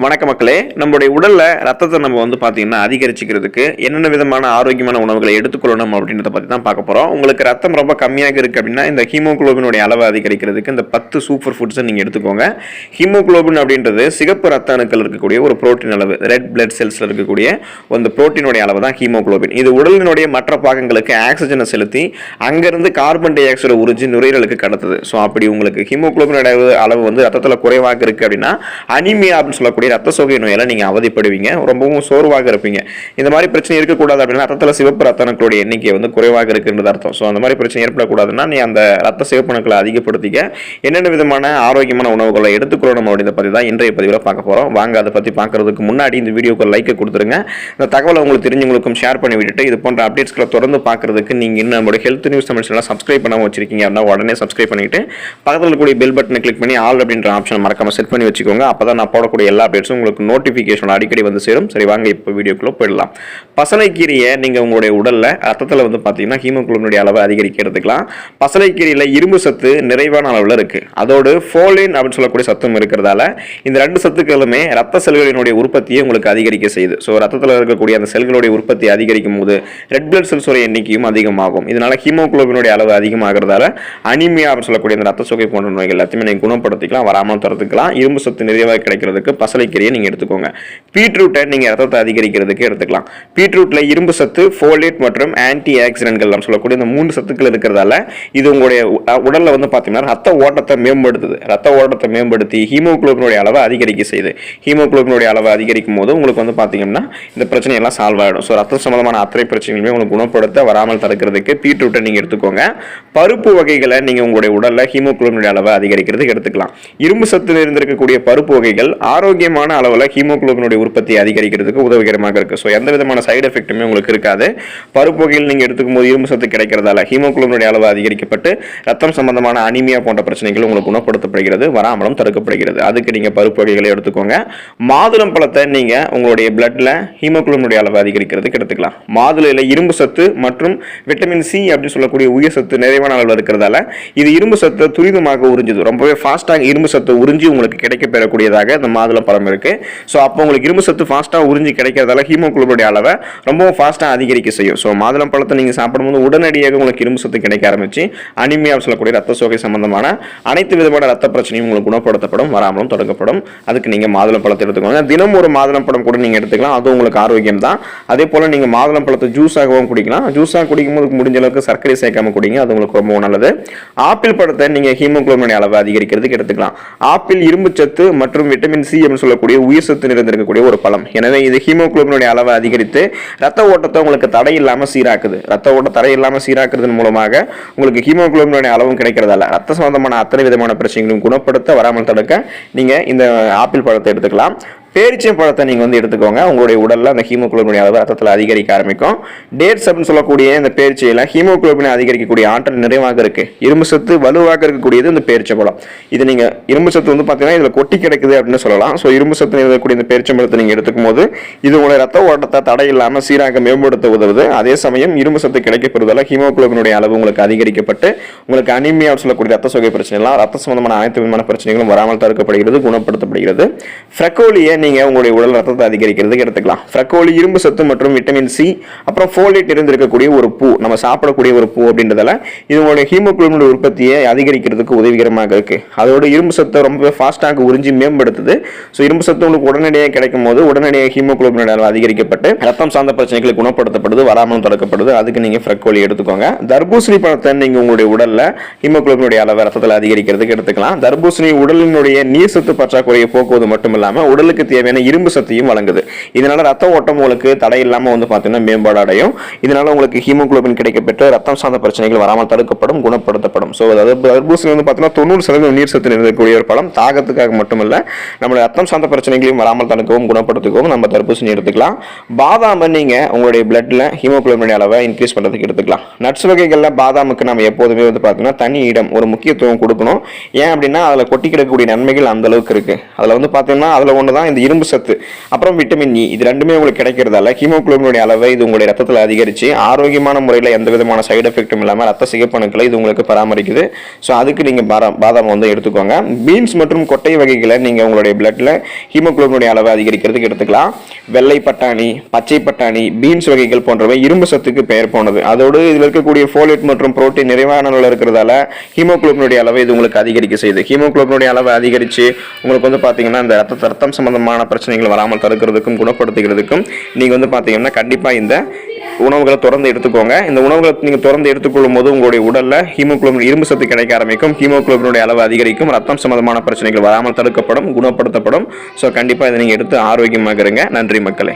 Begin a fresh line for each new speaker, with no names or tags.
வணக்க மக்களே. நம்மளுடைய உடல்ல ரத்தத்தை நம்ம பார்த்தீங்கன்னா அதிகரிச்சுக்கிறதுக்கு என்னென்ன விதமான ஆரோக்கியமான உணவுகளை எடுத்துக்கொள்ளணும் அப்படின்றத பத்தி தான் பார்க்க போறோம். உங்களுக்கு ரத்தம் ரொம்ப கம்மியாக இருக்கு அப்படின்னா இந்த ஹீமோகுளோபினுடைய அளவை அதிகரிக்கிறதுக்கு இந்த 10 சூப்பர் ஃபுட்ஸை நீங்க எடுத்துக்கோங்க. ஹீமோகுளோபின் அப்படின்றது சிகப்பு ரத்த அணுக்கள் இருக்கக்கூடிய ஒரு புரோட்டீன் அளவு, ரெட் பிளட் செல்ஸ்ல இருக்கக்கூடிய அந்த புரோட்டீனுடைய அளவு தான் ஹீமோகுளோபின். இது உடலினுடைய மற்ற பாகங்களுக்கு ஆக்சிஜனை செலுத்தி அங்கிருந்து கார்பன் டை ஆக்சைடை உறிஞ்சி நுரையீரலுக்கு கடத்துது. ஸோ அப்படி உங்களுக்கு ஹீமோகுளோபின் அளவு ரத்தத்தில் குறைவாக இருக்கு அப்படின்னா அனிமியா அப்படின்னு சொல்லக்கூடிய ரத்த சோகை நோயால நீங்க அவதிப்படுவீங்க, ரொம்பவும் சோர்வாக இருப்பீங்க. இந்த மாதிரி பிரச்சனை இருக்கக்கூடாது அப்படின்னா ரத்தத்தில் சிவப்பு ரத்த அணுக்களுடைய எண்ணிக்கை குறைவாக இருக்குன்றது அர்த்தம். ஸோ அந்த மாதிரி பிரச்சனை ஏற்படக்கூடாதுன்னா நீ அந்த ரத்த சிவப்பு அணுக்களை அதிகப்படுத்திக்க என்னென்ன விதமான ஆரோக்கியமான உணவுகளை எடுத்துக்கொள்ளணும் அப்படின்றத பற்றி தான் இன்றைய பதிவில் பார்க்க போறோம். வாங்க அதை பற்றி பார்க்கறதுக்கு முன்னாடி இந்த வீடியோக்கு லைக் கொடுத்துருங்க. இந்த தகவலை உங்களுக்கு தெரிஞ்சவங்களுக்கும் ஷேர் பண்ணி விட்டுட்டு இது போன்ற அப்டேட்ஸ்களை தொடர்ந்து பார்க்கறதுக்கு நீங்க இன்னும் நம்மளுடைய ஹெல்த் நியூஸ் தமிழ் சேனலை சப்ஸ்கிரைப் பண்ணாம வச்சிருக்கீங்க அப்படின்னா உடனே சப்ஸ்கிரைப் பண்ணிட்டு பக்கத்தில் இருக்கக்கூடிய பெல் பட்டனை கிளிக் பண்ணி ஆல் அப்படின்ற ஆப்ஷன் மறக்காம செட் பண்ணி வச்சுக்கோங்க. அப்பதான் நான் போடக்கூடிய எல்லா அப்டேட்ஸும் உங்களுக்கு நோட்டிஃபிகேஷன் அடிக்கடி சேரும். சரி, வாங்க இப்போ வீடியோக்குள்ள போயிடலாம். பசலைக்கீரையை நீங்க உங்களுடைய உடல்ல ரத்தத்தில் பார்த்தீங்கன்னா ஹீமோகுளோபினுடைய அளவை அதிகரிக்கிறதுக்கலாம். பசலைக்கீரையில இரும்பு சத்து நிறைவான அளவில் இருக்கு. அதோடு ஃபோலின் அப்படின்னு சொல்லக்கூடிய சத்தும் இருக்கிறதால இந்த ரெண்டு சத்துக்களுமே ரத்த செல்களினுடைய உற்பத்தியை உங்களுக்கு அதிகரிக்க செய்யுது. ஸோ ரத்தத்தில் இருக்கக்கூடிய அந்த செல்களுடைய உற்பத்தி அதிகரிக்கும் போது ரெட் பிளட் செல்ஸோட எண்ணிக்கையும் அதிகமாகும். இதனால ஹீமோகுளோபினுடைய அளவு அதிகமாகிறதால அனிமியா அப்படின்னு சொல்லக்கூடிய அந்த ரத்த சோகை போன்ற நோய்கள் எல்லாத்தையுமே நீங்க குணப்படுத்திக்கலாம், வராமல் தடுத்துக்கலாம். இரும்பு சத்து நிறைவாக கிடைக்கிறதுக்கு பசலைக்கீரையை நீங்க எடுத்துக்கோங்க. பீட்ரூட்டை நீங்க ரத்தத்தை அதிகரிக்கிறதுக்கு எடுத்துக்கலாம். பீட்ரூட்ல இரும்பு சத்து, ஃபோலேட் மற்றும் ஆன்டி ஆக்சிடென்ட்கள் சொல்லக்கூடிய இந்த 3 சத்துக்கள் இருக்கிறதால இது உங்களுடைய உடல்ல பார்த்தீங்கன்னா ரத்த ஓட்டத்தை மேம்படுத்துது. ரத்த ஓட்டத்தை மேம்படுத்தி ஹீமோகுளோபினுடைய அளவை அதிகரிக்க செய்யுது. ஹீமோகுளோபினுடைய அளவை அதிகரிக்கும் போது உங்களுக்கு பார்த்தீங்கன்னா இந்த பிரச்சனை எல்லாம் சால்வ் ஆயிடும். ஸோ ரத்த சம்பந்தமான அத்தனை பிரச்சனைகளுமே உங்களுக்கு குணப்படுத்த வராமல் தடுக்கிறதுக்கு பீட்ரூட்டை நீங்க எடுத்துக்கோங்க. பருப்பு வகைகளை நீங்க உங்களுடைய உடல்ல ஹீமோகுளோபினுடைய அளவை அதிகரிக்கிறதுக்கு எடுத்துக்கலாம். இரும்பு சத்து இருந்திருக்கக்கூடிய பருப்பு வகைகள் ஆரோக்கியமான அளவில் ஹீமோகுளோபினுடைய உற்பத்தி அதிகரிக்கிறதுக்கு உதவிகரமாக இருக்கு. ஸோ எந்த விதமான சைடு எஃபெக்ட்டுமே உங்களுக்கு இருக்காது. பருப்பு வகையில் நீங்க எடுத்துக்கும் போது இரும்பு சத்து கிடைக்கிறதால ஹீமோகுளோபினுடைய அளவு அதிகரிக்கப்பட்டு ரத்தம் சம்பந்தமான அனிமியா போன்ற பிரச்சனைகள் உங்களுக்கு குணப்படுத்தப்படுகிறது, வராமலும் தடுக்கப்படுகிறது. அதுக்கு நீங்க பருப்பு வகைகளை எடுத்துக்கோங்க. மாதுளம் பழத்தை நீங்க உங்களுடைய பிளட்ல ஹீமோகுளோபினுடைய அளவு அதிகரிக்கிறதுக்கு எடுத்துக்கலாம். மாதுளையில இரும்பு சத்து மற்றும் விட்டமின் சி அப்படின்னு சொல்லக்கூடிய உயிர் சத்து நிறைவான அளவில் இருக்கிறதால இது இரும்பு சத்தை துரிதமாக உறிஞ்சுது. ரொம்பவே ஃபாஸ்டாக இரும்பு சத்தை உறிஞ்சி உங்களுக்கு கிடைக்க பெறக்கூடியதாக இந்த மாதுளம் பழம் இருக்கு. ஸோ அப்போ உங்களுக்கு இரும்பு சத்து ஃபாஸ்ட்டாக உறிஞ்சி கிடைக்கிறதால ஹீமோகுளோபினுடைய அளவை ரொம்பவும் ஃபாஸ்ட்டாக அதிகரிக்க செய்யும். ஸோ மாதுளம் பழத்தை நீங்கள் சாப்பிடும்போது உடனடியாக உங்களுக்கு இரும்பு சத்து கிடைக்க ஆரம்பிச்சு அனிமியா சொல்லக்கூடிய ரத்த சோகை சம்பந்தமான அனைத்து விதமான ரத்த பிரச்சனையும் உங்களுக்கு குணப்படுத்தப்படும், வராமலும் தடுக்கப்படும். அதுக்கு நீங்கள் மாதுளம் பழத்தை எடுத்துக்கோங்க. தினம் ஒரு மாதுளம் பழம் கூட நீங்கள் எடுத்துக்கலாம், அது உங்களுக்கு ஆரோக்கியம் தான். அதே போல் நீங்கள் மாதுளம் பழத்தை ஜூஸாகவும் குடிக்கலாம். ஜூஸாக குடிக்கும் போது முடிஞ்ச அளவுக்கு சர்க்கரை சேர்க்காம குடிங்க, அது உங்களுக்கு ரொம்ப நல்லது. ஆப்பிள் பழத்தை நீங்கள் ஹீமோகுளோபினுடைய அளவை அதிகரிக்கிறதுக்கு எடுத்துக்கலாம். ஆப்பிள் இரும்பு சத்து மற்றும் விட்டமின் சி அப்படின்னு சொல்லக்கூடிய உயிர் சத்து நிறைந்திருக்கக்கூடிய ஒரு பழம். எனவே இது ஹீமோகுளோபினுடைய அளவை அதிகரித்து ரத்த ஓட்டத்தை உங்களுக்கு தடை இல்லாமல் சீராக்குது. ரத்த ஓட்ட தடை இல்லாமல் சீராக்குறதன் மூலமாக உங்களுக்கு ஹீமோகுளோபினுடைய அளவும் கிடைக்கிறதால ரத்த சம்பந்தமான அத்தனை விதமான பிரச்சனைகளும் குணப்படுத்த, வராமல் தடுக்க நீங்க இந்த ஆப்பிள் பழத்தை எடுத்துக்கலாம். பேரிச்சம் பழத்தை நீங்க எடுத்துக்கோங்க. உங்களுடைய உடல்ல அந்த ஹீமோகுளோபின் அளவு ரத்தத்தில் அதிகரிக்க ஆரம்பிக்கும். டேட்ஸ் அப்படின்னு சொல்லக்கூடிய இந்த பேரிச்சையில ஹீமோகுளோபினை அதிகரிக்கக்கூடிய ஆற்றல் நிறைவாக இருக்கு. இரும்பு சத்து வலுவாக இருக்கக்கூடியது இந்த பேரிச்சை பழம். இது நீங்க இரும்பு சத்து பாத்தீங்கன்னா இதுல கொட்டி கிடக்குது அப்படின்னு சொல்லலாம். ஸோ இரும்பு சத்து இருக்கக்கூடிய இந்த பேரிச்சை பழத்தை நீங்க எடுத்துக்கும் போது இது உங்களுடைய ரத்த ஓட்டத்தை தடை இல்லாம சீராக மேம்படுத்த உதவுது. அதே சமயம் இரும்பு சத்து கிடைக்கப்படுவதால ஹீமோகுளோபினுடைய அளவு உங்களுக்கு அதிகரிக்கப்பட்டு உங்களுக்கு அனிமியா சொல்லக்கூடிய ரத்த சோகை பிரச்சனை எல்லாம் ரத்த சம்பந்தமான அனைத்து விதமான பிரச்சனைகளும் வராமல் தடுக்கப்படுகிறது, குணப்படுத்தப்படுகிறது. ஃப்ரக்கோலியை நீங்க உங்களுடைய உடல் ரத்தத்தை அதிகரிக்கிறதுக்கு எடுத்துக்கலாம். ஃப்ரக்கோலி இரும்பு சத்து மற்றும் விட்டமின் சி அப்புறம் ஃபோலேட் இருந்திருக்கக்கூடிய ஒரு பூ, நம்ம சாப்பிடக்கூடிய ஒரு பூ அப்படின்றதால இது உங்களுடைய ஹீமோகுளோபின் உற்பத்தியை அதிகரிக்கிறதுக்கு உதவிகரமாக இருக்கு. அதோட இரும்பு சத்தை ரொம்ப ஃபாஸ்டாக உறிஞ்சி மேம்படுத்துது. ஸோ இரும்பு சத்து உங்களுக்கு உடனடியாக கிடைக்கும் போது உடனடியாக ஹீமோகுளோபின் அளவு அதிகரிக்கப்பட்டு ரத்தம் சார்ந்த பிரச்சனைகளை குணப்படுத்தப்படுது, வராமலும் தடுக்கப்படுது. அதுக்கு நீங்க ஃப்ரக்கோலி எடுத்துக்கோங்க. தர்பூசணி பழத்தை நீங்க உங்களுடைய உடல்ல ஹீமோகுளோபினுடைய அளவு ரத்தத்தில் அதிகரிக்கிறதுக்கு எடுத்துக்கலாம். தர்பூசணி உடலினுடைய நீர் சத்து பற்றாக்குறையை போக்குவது மட்டும் இல்லாம உடலுக்கு தேவையான இரும்பு சத்தையும் வழங்குது. இதனால ரத்த ஓட்டம் உங்களுக்கு தடை இல்லாம பாத்தீங்கன்னா மேம்பாடு அடையும். இதனால உங்களுக்கு ஹீமோகுளோபின் கிடைக்கப்பெற்று ரத்தம் சார்ந்த பிரச்சனைகள் வராமல் தடுக்கப்படும், குணப்படுத்தப்படும். ஸோ அதாவது தர்பூசணி பார்த்தீங்கன்னா 90% நீர் சத்து இருக்கக்கூடிய ஒரு பழம். தாகத்துக்காக மட்டுமல்ல, நம்ம ரத்தம் சார்ந்த பிரச்சனைகளையும் வராமல் தடுக்கவும் குணப்படுத்திக்கவும் நம்ம தர்பூசணி எடுத்துக்கலாம். பாதாம் நீங்க உங்களுடைய பிளட்ல ஹீமோகுளோபின் அளவை இன்க்ரீஸ் பண்றதுக்கு எடுத்துக்கலாம். நட்ஸ் வகைகள்ல பாதாமுக்கு நம்ம எப்போதுமே பார்த்தீங்கன்னா தனி இடம், ஒரு முக்கியத்துவம் கொடுக்கணும். ஏன் அப்படின்னா அதுல கொட்டி கிடக்கக்கூடிய நன்மைகள் அந்த அளவுக்கு இருக்கு. அதுல பார்த்தீங்கன்னா அதுல ஒண்ணுதான் இந்த இரும்பு சத்து, அப்புறம் விட்டமின் இ, இது ரெண்டுமே உங்களுக்கு கிடைக்கிறதால ஹீமோகுளோபினுடைய அளவை இது உங்களுடைய ரத்தத்தில் அதிகரித்து ஆரோக்கியமான முறையில் எந்த விதமான சைடு எஃபெக்ட்டும் இல்லாமல் ரத்த சிகப்பணுக்களை இது உங்களுக்கு பராமரிக்குது. ஸோ அதுக்கு நீங்கள் பாதாம் வந்து எடுத்துக்கோங்க. பீன்ஸ் மற்றும் கொட்டை வகைகளை நீங்கள் உங்களுடைய பிளட்டில் ஹீமோகுளோபினுடைய அளவை அதிகரிக்கிறதுக்கு எடுத்துக்கலாம். வெள்ளை பட்டாணி, பச்சை பட்டாணி, பீன்ஸ் வகைகள் போன்றவை இரும்பு சத்துக்கு பெயர் போனது. அதோடு இதில் இருக்கக்கூடிய ஃபோலேட் மற்றும் புரோட்டீன் நிறைவான அளவில் இருக்கிறதால ஹீமோகுளோபினுடைய அளவை இது உங்களுக்கு அதிகரிக்க செய்யுது. ஹீமோகுளோபினுடைய அளவை அதிகரித்து உங்களுக்கு வந்து பார்த்தீங்கன்னா இந்த ரத்தம் சம்பந்தமான பிரச்சனைகள் வராமல் தடுக்கிறதுக்கும் குணப்படுத்துகிறதுக்கும் நீங்கள் வந்து பார்த்தீங்கன்னா கண்டிப்பாக இந்த உணவுகளை தொடர்ந்து எடுத்துக்கோங்க. இந்த உணவுகளை நீங்கள் தொடர்ந்து எடுத்துக்கொள்ளும் போது உங்களுடைய உடலில் ஹீமோகுளோபின் இரும்பு சத்து கிடைக்க ஆரம்பிக்கும், ஹீமோகுளோபினுடைய அளவு அதிகரிக்கும், ரத்தம் சம்பந்தமான பிரச்சனைகள் வராமல் தடுக்கப்படும், குணப்படுத்தப்படும். ஸோ கண்டிப்பாக இதை நீங்கள் எடுத்து ஆரோக்கியமாக இருங்க. நன்றி மக்களே.